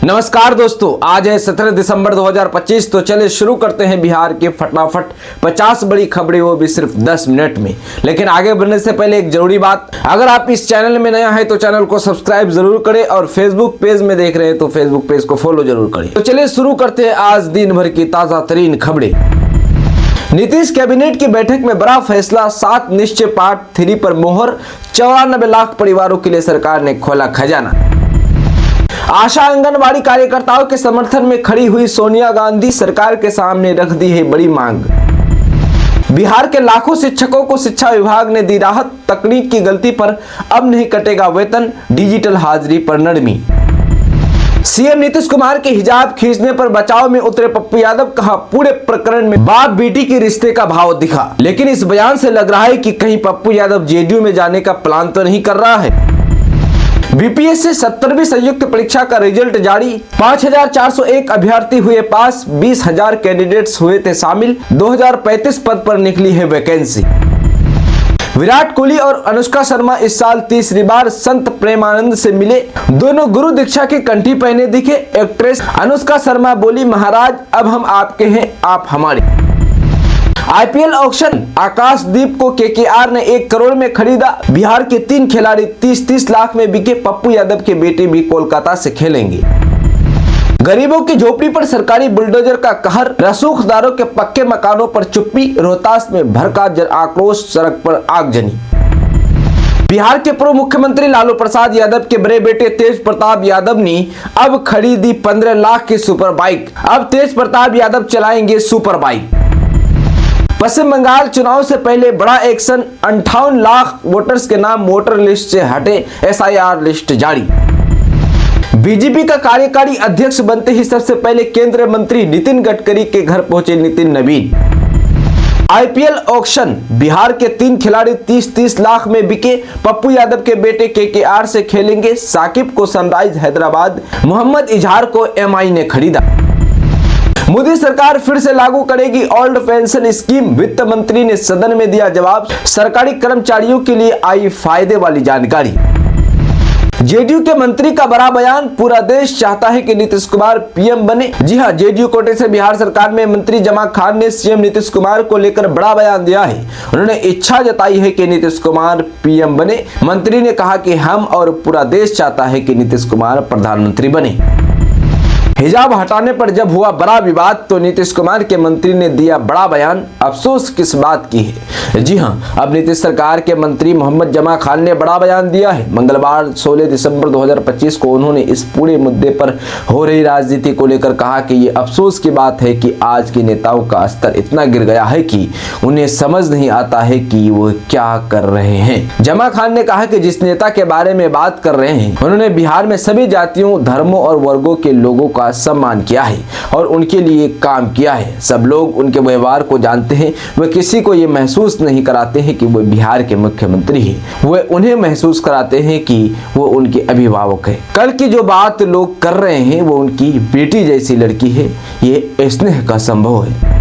नमस्कार दोस्तों, आज है 17 दिसंबर 2025। तो चले शुरू करते हैं बिहार के फटाफट 50 बड़ी खबरें, वो भी सिर्फ 10 मिनट में। लेकिन आगे बढ़ने से पहले एक जरूरी बात, अगर आप इस चैनल में नया है तो चैनल को सब्सक्राइब जरूर करें और फेसबुक पेज में देख रहे हैं तो फेसबुक पेज को फॉलो जरूर करें। तो चलिए शुरू करते हैं आज दिन भर की ताजा तरीन खबरें। नीतीश कैबिनेट की बैठक में बड़ा फैसला, 7 निश्चय पार्ट 3 पर मोहर, 94 लाख परिवारों के लिए सरकार ने खोला खजाना। आशा आंगनबाड़ी कार्यकर्ताओं के समर्थन में खड़ी हुई सोनिया गांधी, सरकार के सामने रख दी है बड़ी मांग। बिहार के लाखों शिक्षकों को शिक्षा विभाग ने दी राहत, तकनीक की गलती पर अब नहीं कटेगा वेतन, डिजिटल हाजिरी पर नरमी। सीएम नीतीश कुमार के हिजाब खींचने पर बचाव में उतरे पप्पू यादव, कहा पूरे प्रकरण में बाप बेटी के रिश्ते का भाव दिखा। लेकिन इस बयान से लग रहा है कि कहीं पप्पू यादव जेडीयू में जाने का प्लान तो नहीं कर रहा है। बीपीएससी 70वीं संयुक्त परीक्षा का रिजल्ट जारी, 5401 अभ्यर्थी हुए पास, 20,000 कैंडिडेट्स हुए थे शामिल, 2035 पद पर निकली है वैकेंसी। विराट कोहली और अनुष्का शर्मा इस साल तीसरी बार संत प्रेमानंद से मिले, दोनों गुरु दीक्षा की कंठी पहने दिखे। एक्ट्रेस अनुष्का शर्मा बोली, महाराज अब हम आपके हैं, आप हमारे। आईपीएल ऑक्शन, आकाशदीप को केकेआर ने 1 करोड़ में खरीदा। बिहार के 3 खिलाड़ी 30-30 लाख में बिके। पप्पू यादव के बेटे भी कोलकाता से खेलेंगे। गरीबों की झोपड़ी पर सरकारी बुलडोजर का कहर, रसूखदारों के पक्के मकानों पर चुप्पी। रोहतास में भड़का जन आक्रोश, सड़क पर आगजनी। बिहार के पूर्व मुख्यमंत्री लालू प्रसाद यादव के बड़े बेटे तेज प्रताप यादव ने अब खरीदी 15 लाख की सुपर बाइक। अब तेज प्रताप यादव चलाएंगे सुपर बाइक। पश्चिम बंगाल चुनाव से पहले बड़ा एक्शन, 58 लाख वोटर्स के नाम वोटर लिस्ट से हटे, एसआईआर लिस्ट जारी। बीजेपी का कार्यकारी अध्यक्ष बनते ही सबसे पहले केंद्रीय मंत्री नितिन गडकरी के घर पहुंचे नितिन नवीन। आईपीएल ऑक्शन, बिहार के 3 खिलाड़ी 30-30 लाख में बिके। पप्पू यादव के बेटे केकेआर से खेलेंगे, साकिब को सनराइज हैदराबाद, मोहम्मद इजहार को एमआई ने खरीदा। मोदी सरकार फिर से लागू करेगी ओल्ड पेंशन स्कीम, वित्त मंत्री ने सदन में दिया जवाब। सरकारी कर्मचारियों के लिए आई फायदे वाली जानकारी। जेडीयू के मंत्री का बड़ा बयान, पूरा देश चाहता है कि नीतीश कुमार पीएम बने। जी हां, जेडीयू कोटे से बिहार सरकार में मंत्री जमा खान ने सीएम नीतीश कुमार को लेकर बड़ा बयान दिया है। उन्होंने इच्छा जताई है कि नीतीश कुमार पीएम बने। मंत्री ने कहा कि हम और पूरा देश चाहता है कि नीतीश कुमार प्रधानमंत्री बने। हिजाब हटाने पर जब हुआ बड़ा विवाद तो नीतीश कुमार के मंत्री ने दिया बड़ा बयान। अफसोस किस बात की है? जी हां, अब नीतीश सरकार के मंत्री मोहम्मद जमा खान ने बड़ा बयान दिया है। मंगलवार 16 दिसंबर 2025 को उन्होंने इस पूरे मुद्दे पर हो रही राजनीति को लेकर कहा कि ये अफसोस की बात है कि आज के नेताओं का स्तर इतना गिर गया है कि उन्हें समझ नहीं आता है कि वो क्या कर रहे हैं। जमा खान ने कहा कि जिस नेता के बारे में बात कर रहे हैं, उन्होंने बिहार में सभी जातियों, धर्मों और वर्गों के लोगों का सम्मान किया है और उनके लिए काम किया है। सब लोग उनके व्यवहार को जानते हैं। वे किसी को ये महसूस नहीं कराते हैं कि वो बिहार के मुख्यमंत्री हैं। वे उन्हें महसूस कराते हैं कि वो उनके अभिभावक हैं। कल की जो बात लोग कर रहे हैं वो उनकी बेटी जैसी लड़की है। ये स्नेह का संभव है।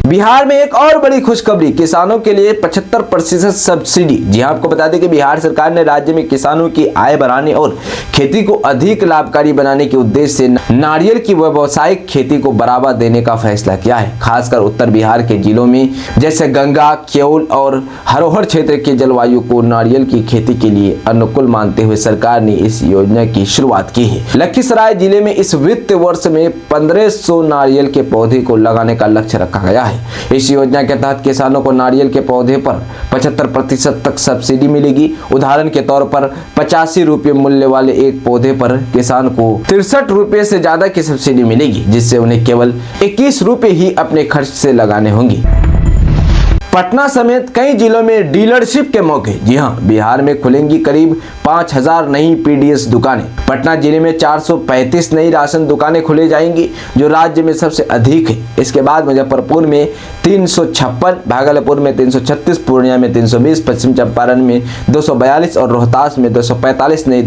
बिहार में एक और बड़ी खुशखबरी, किसानों के लिए 75% सब्सिडी। जी हां, आपको बता दें कि बिहार सरकार ने राज्य में किसानों की आय बढ़ाने और खेती को अधिक लाभकारी बनाने के उद्देश्य से नारियल की व्यावसायिक खेती को बढ़ावा देने का फैसला किया है। खासकर उत्तर बिहार के जिलों में जैसे गंगा, केओल और हरोहर क्षेत्र के जलवायु को नारियल की खेती के लिए अनुकूल मानते हुए सरकार ने इस योजना की शुरुआत की है। लखीसराय जिले में इस वित्त वर्ष में 1500 नारियल के पौधे को लगाने का लक्ष्य रखा गया है। इस योजना के तहत किसानों को नारियल के पौधे पर 75% तक सब्सिडी मिलेगी। उदाहरण के तौर पर 85 रुपये मूल्य वाले एक पौधे पर किसान को 63 रुपये से ज्यादा की सब्सिडी मिलेगी, जिससे उन्हें केवल 21 रुपये ही अपने खर्च से लगाने होंगे। पटना समेत कई जिलों में डीलरशिप के मौके। जी हां, बिहार में खुलेंगी करीब 5000 नई पीडीएस दुकानें। पटना जिले में 435 नई राशन दुकानें खुले जाएंगी, जो राज्य में सबसे अधिक है। इसके बाद मुजफ्फरपुर में 356, भागलपुर में 336, पूर्णिया में 320, पश्चिम चंपारण में 242 और रोहतास में 245 नई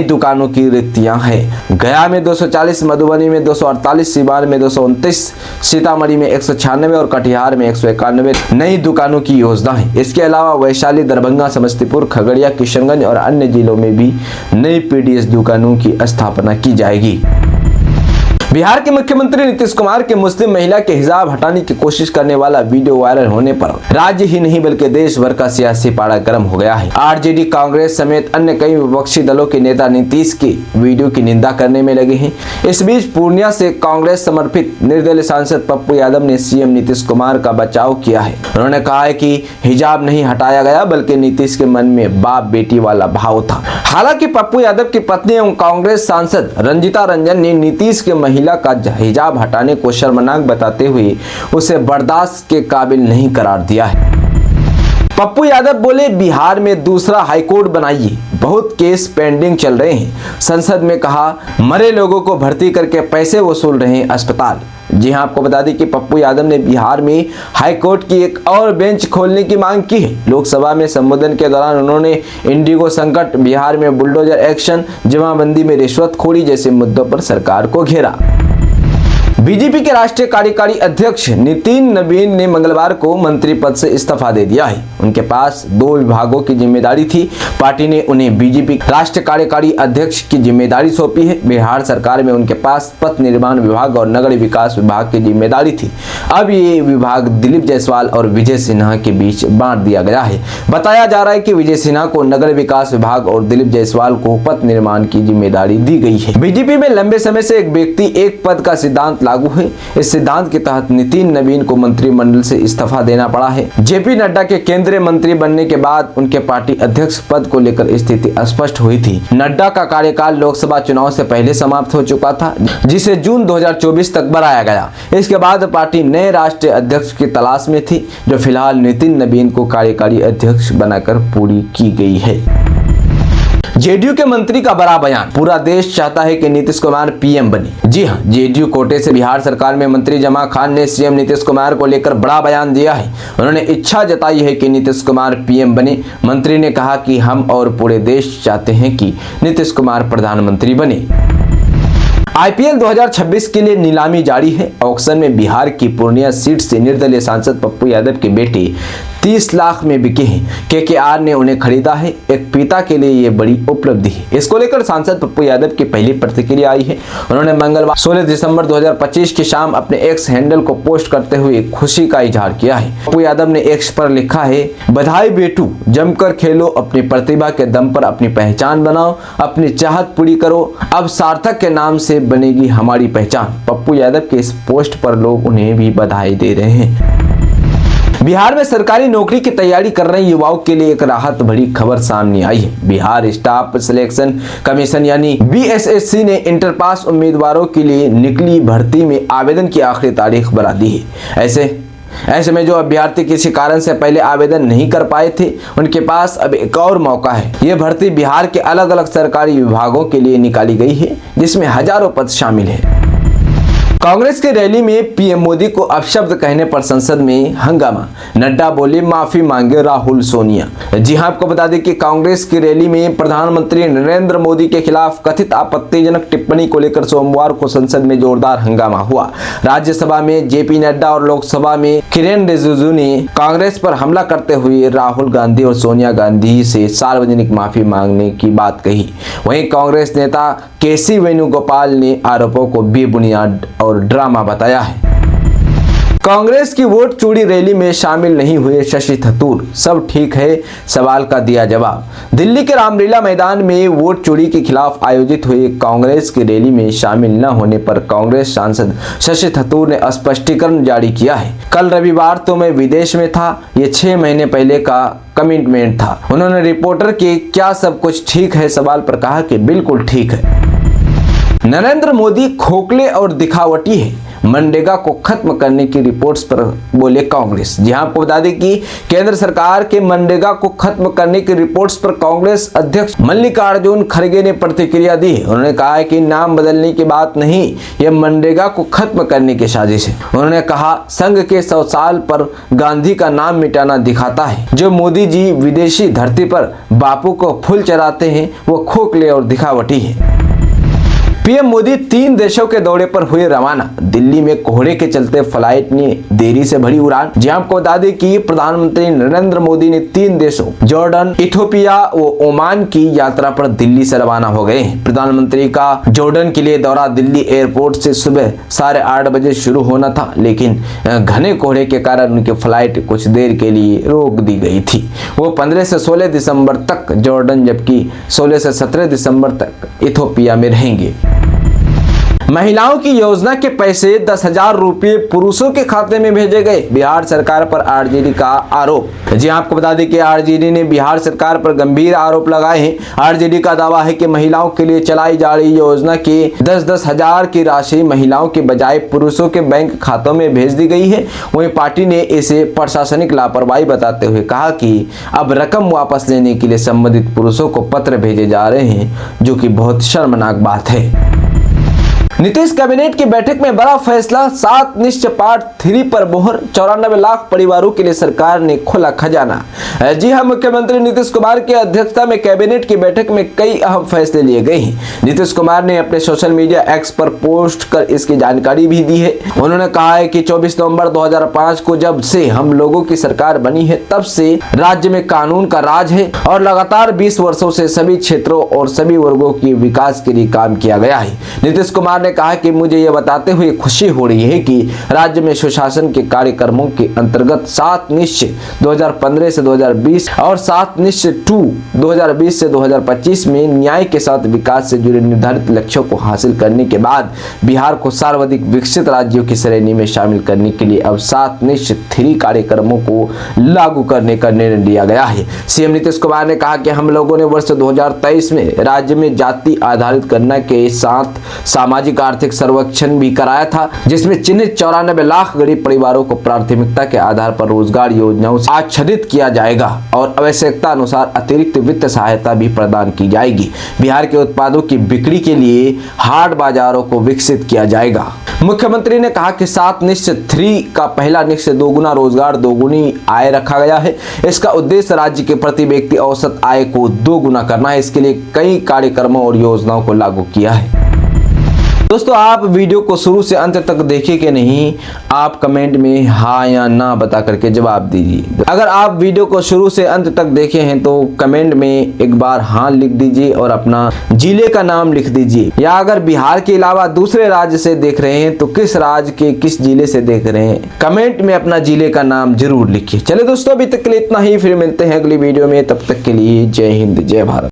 दुकानों की रिक्तियां हैं। गया में 240, मधुबनी में 248, सीवान में 229, सीतामढ़ी में 196 और कटिहार में 191 में नई दुकानों की योजना है। इसके अलावा वैशाली, दरभंगा, समस्तीपुर, खगड़िया, किशनगंज और अन्य जिलों में भी नई पीडीएस दुकानों की स्थापना की जाएगी। बिहार के मुख्यमंत्री नीतीश कुमार के मुस्लिम महिला के हिजाब हटाने की कोशिश करने वाला वीडियो वायरल होने पर राज्य ही नहीं बल्कि देश भर का सियासी पारा गर्म हो गया है। आरजेडी, कांग्रेस समेत अन्य कई विपक्षी दलों के नेता नीतीश के वीडियो की निंदा करने में लगे हैं। इस बीच पूर्णिया से कांग्रेस समर्थित निर्दलीय सांसद पप्पू यादव ने सीएम नीतीश कुमार का बचाव किया है। उन्होंने कहा है कि हिजाब नहीं हटाया गया बल्कि नीतीश के मन में बाप बेटी वाला भाव था। हालांकि पप्पू यादव की पत्नी एवं कांग्रेस सांसद रंजीता रंजन ने नीतीश के महिला का हिजाब हटाने को शर्मनाक बताते हुए उसे बर्दाश्त के काबिल नहीं करार दिया है। पप्पू यादव बोले, बिहार में दूसरा हाईकोर्ट बनाइए, बहुत केस पेंडिंग चल रहे हैं। संसद में कहा, मरे लोगों को भर्ती करके पैसे वसूल रहे हैं अस्पताल। जी हां, आपको बता दें कि पप्पू यादव ने बिहार में हाईकोर्ट की एक और बेंच खोलने की मांग की है। लोकसभा में संबोधन के दौरान उन्होंने इंडिगो संकट, बिहार में बुलडोजर एक्शन, जमाबंदी में रिश्वतखोरी जैसे मुद्दों पर सरकार को घेरा। बीजेपी के राष्ट्रीय कार्यकारी अध्यक्ष नितिन नवीन ने मंगलवार को मंत्री पद से इस्तीफा दे दिया है। उनके पास 2 विभागों की जिम्मेदारी थी। पार्टी ने उन्हें बीजेपी राष्ट्रीय कार्यकारी अध्यक्ष की जिम्मेदारी सौंपी है। बिहार सरकार में उनके पास पथ निर्माण विभाग और नगर विकास विभाग की जिम्मेदारी थी। अब ये विभाग दिलीप जायसवाल और विजय सिन्हा के बीच बांट दिया गया है। बताया जा रहा है कि विजय सिन्हा को नगर विकास विभाग और दिलीप जायसवाल को पथ निर्माण की जिम्मेदारी दी गई है। बीजेपी में लंबे समय से एक व्यक्ति एक पद का सिद्धांत लागू है। इस सिद्धांत के तहत नितिन नवीन को मंत्रिमंडल से इस्तीफा देना पड़ा है। जेपी नड्डा के केंद्रीय मंत्री बनने के बाद उनके पार्टी अध्यक्ष पद को लेकर स्थिति स्पष्ट हुई थी। नड्डा का कार्यकाल लोकसभा चुनाव से पहले समाप्त हो चुका था, जिसे जून 2024 तक बढ़ाया गया। इसके बाद पार्टी नए राष्ट्रीय अध्यक्ष की तलाश में थी, जो फिलहाल नितिन नवीन को कार्यकारी अध्यक्ष बनाकर पूरी की गई है। जेडीयू के मंत्री का बड़ा बयान, पूरा देश चाहता है कि नीतीश कुमार पीएम बने। जी हां, जेडीयू कोटे से बिहार सरकार में मंत्री जमा खान ने सीएम नीतीश कुमार को लेकर बड़ा बयान दिया है। उन्होंने इच्छा जताई है कि नीतीश कुमार पीएम बने। मंत्री ने कहा कि हम और पूरे देश चाहते हैं कि नीतीश कुमार प्रधानमंत्री बने। आईपीएल 2026 के लिए नीलामी जारी है। ऑक्शन में बिहार की पूर्णिया सीट से निर्दलीय सांसद पप्पू यादव के बेटे 30 लाख में बिके हैं। केकेआर ने उन्हें खरीदा है। एक पिता के लिए ये बड़ी उपलब्धि है। इसको लेकर सांसद पप्पू यादव की पहली प्रतिक्रिया आई है। उन्होंने मंगलवार 16 दिसंबर 2025 की शाम अपने एक्स हैंडल को पोस्ट करते हुए खुशी का इजहार किया है। पप्पू यादव ने एक्स पर लिखा है, बधाई बेटू, जमकर खेलो, अपनी प्रतिभा के दम पर अपनी पहचान बनाओ, अपनी चाहत पूरी करो, अब सार्थक के नाम से बनेगी हमारी पहचान। पप्पू यादव के इस पोस्ट पर लोग उन्हें भी बधाई दे रहे हैं। बिहार में सरकारी नौकरी की तैयारी कर रहे युवाओं के लिए एक राहत भरी खबर सामने आई है। बिहार स्टाफ सिलेक्शन कमीशन यानी बीएसएससी ने इंटर पास उम्मीदवारों के लिए निकली भर्ती में आवेदन की आखिरी तारीख बढ़ा दी है। ऐसे में जो अभ्यर्थी किसी कारण से पहले आवेदन नहीं कर पाए थे, उनके पास अब एक और मौका है। ये भर्ती बिहार के अलग अलग सरकारी विभागों के लिए निकाली गई है, जिसमें हजारों पद शामिल है। कांग्रेस की रैली में पीएम मोदी को अपशब्द कहने पर संसद में हंगामा। नड्डा बोले, माफी मांगे राहुल सोनिया। जी हां, आपको बता दें कि कांग्रेस की रैली में प्रधानमंत्री नरेंद्र मोदी के खिलाफ कथित आपत्तिजनक टिप्पणी को लेकर सोमवार को संसद में जोरदार हंगामा हुआ। राज्यसभा में जेपी नड्डा और लोकसभा में किरेन रिजिजू ने कांग्रेस पर हमला करते हुए राहुल गांधी और सोनिया गांधी से सार्वजनिक माफी मांगने की बात कही। वहीं कांग्रेस नेता केसी वेणुगोपाल ने आरोपों को बेबुनियाद और ड्रामा बताया है। कांग्रेस की वोट चोरी रैली में शामिल नहीं हुए शशि थरूर, सब ठीक है सवाल का दिया जवाब। दिल्ली के रामलीला मैदान में वोट चोरी के खिलाफ आयोजित हुई कांग्रेस की रैली में शामिल न होने पर कांग्रेस सांसद शशि थरूर ने स्पष्टीकरण जारी किया है। कल रविवार तो मैं विदेश में था, ये 6 महीने पहले का कमिटमेंट था। उन्होंने रिपोर्टर के क्या सब कुछ ठीक है सवाल पर कहा कि बिल्कुल ठीक है। नरेंद्र मोदी खोखले और दिखावटी है, मनरेगा को खत्म करने की रिपोर्ट्स पर बोले कांग्रेस। जी हां, आपको बता दें कि केंद्र सरकार के मनरेगा को खत्म करने की रिपोर्ट्स पर कांग्रेस अध्यक्ष मल्लिकार्जुन खड़गे ने प्रतिक्रिया दी है। उन्होंने कहा है कि नाम बदलने की बात नहीं, यह मनरेगा को खत्म करने की साजिश है। उन्होंने कहा, संघ के 100 साल पर गांधी का नाम मिटाना दिखाता है। जो मोदी जी विदेशी धरती पर बापू को फूल चढ़ाते हैं, वो खोखले और दिखावटी है। पीएम मोदी 3 देशों के दौरे पर हुए रवाना। दिल्ली में कोहरे के चलते फ्लाइट ने देरी से भरी उड़ान। जी आपको बता दें कि प्रधानमंत्री नरेंद्र मोदी ने 3 देशों जॉर्डन, इथियोपिया व ओमान की यात्रा पर दिल्ली से रवाना हो गए। प्रधानमंत्री का जॉर्डन के लिए दौरा दिल्ली एयरपोर्ट से सुबह 8:30 बजे शुरू होना था, लेकिन घने कोहरे के कारण उनकी फ्लाइट कुछ देर के लिए रोक दी गई थी। वो 15 से 16 दिसंबर तक जॉर्डन जबकि 16 से 17 दिसंबर तक इथियोपिया में रहेंगे। महिलाओं की योजना के पैसे 10,000 रुपये पुरुषों के खाते में भेजे गए। बिहार सरकार पर आरजेडी का आरोप। जी आपको बता दें कि आरजेडी ने बिहार सरकार पर गंभीर आरोप लगाए हैं। आरजेडी का दावा है कि महिलाओं के लिए चलाई जा रही योजना के 10-10 हजार की राशि महिलाओं के बजाय पुरुषों के बैंक खातों में भेज दी गई है। वहीं पार्टी ने इसे प्रशासनिक लापरवाही बताते हुए कहा कि अब रकम वापस लेने के लिए संबंधित पुरुषों को पत्र भेजे जा रहे हैं, जो कि बहुत शर्मनाक बात है। नीतीश कैबिनेट की बैठक में बड़ा फैसला, 7 निश्चय पार्ट 3 पर मोहर। 94 लाख परिवारों के लिए सरकार ने खोला खजाना। जी हां, मुख्यमंत्री नीतीश कुमार की अध्यक्षता में कैबिनेट की बैठक में कई अहम फैसले लिए गए हैं। नीतीश कुमार ने अपने सोशल मीडिया एक्स पर पोस्ट कर इसकी जानकारी भी दी है। उन्होंने कहा है कि 24 नवंबर 2005 को जब से हम लोगों की सरकार बनी है, तब से राज्य में कानून का राज है और लगातार 20 वर्षों से सभी क्षेत्रों और सभी वर्गों के विकास के लिए काम किया गया है। नीतीश कुमार कहा कि मुझे यह बताते हुए खुशी हो रही है कि राज्य में सुशासन के कार्यक्रमों के अंतर्गत 7 निश्चय 2015 से 2020 और 7 निश्चय 2 2020 से 2025 में न्याय के साथ विकास से जुड़े निर्धारित लक्ष्यों को हासिल करने के बाद बिहार को सर्वाधिक विकसित राज्यों की श्रेणी में शामिल करने के लिए अब 7 निश्चय 3 कार्यक्रमों को लागू करने का निर्णय लिया गया है। सीएम नीतीश कुमार ने कहा कि हम लोगों ने वर्ष 2023 में राज्य में जाति आधारित गणना के साथ सामाजिक आर्थिक सर्वेक्षण भी कराया था, जिसमें चिन्हित 94 लाख गरीब परिवारों को प्राथमिकता के आधार पर रोजगार योजनाओं से आच्छादित किया जाएगा और आवश्यकता अनुसार अतिरिक्त वित्त सहायता भी प्रदान की जाएगी। बिहार के उत्पादों की बिक्री के लिए हाट बाजारों को विकसित किया जाएगा। मुख्यमंत्री ने कहा कि 7 निश्चय 3 का पहला निश्चय दोगुना रोजगार दोगुनी आय रखा गया है। इसका उद्देश्य राज्य के प्रति व्यक्ति औसत आय को 2 गुना करना है। इसके लिए कई कार्यक्रमों और योजनाओं को लागू किया है। दोस्तों, आप वीडियो को शुरू से अंत तक देखे कि नहीं, आप कमेंट में हाँ या ना बता करके जवाब दीजिए। अगर आप वीडियो को शुरू से अंत तक देखे हैं तो कमेंट में एक बार हाँ लिख दीजिए और अपना जिले का नाम लिख दीजिए, या अगर बिहार के अलावा दूसरे राज्य से देख रहे हैं तो किस राज्य के किस जिले से देख रहे हैं, कमेंट में अपना जिले का नाम जरूर लिखिए। चलिए दोस्तों, अभी तक के लिए इतना ही, फिर मिलते हैं अगली वीडियो में। तब तक के लिए जय हिंद, जय भारत।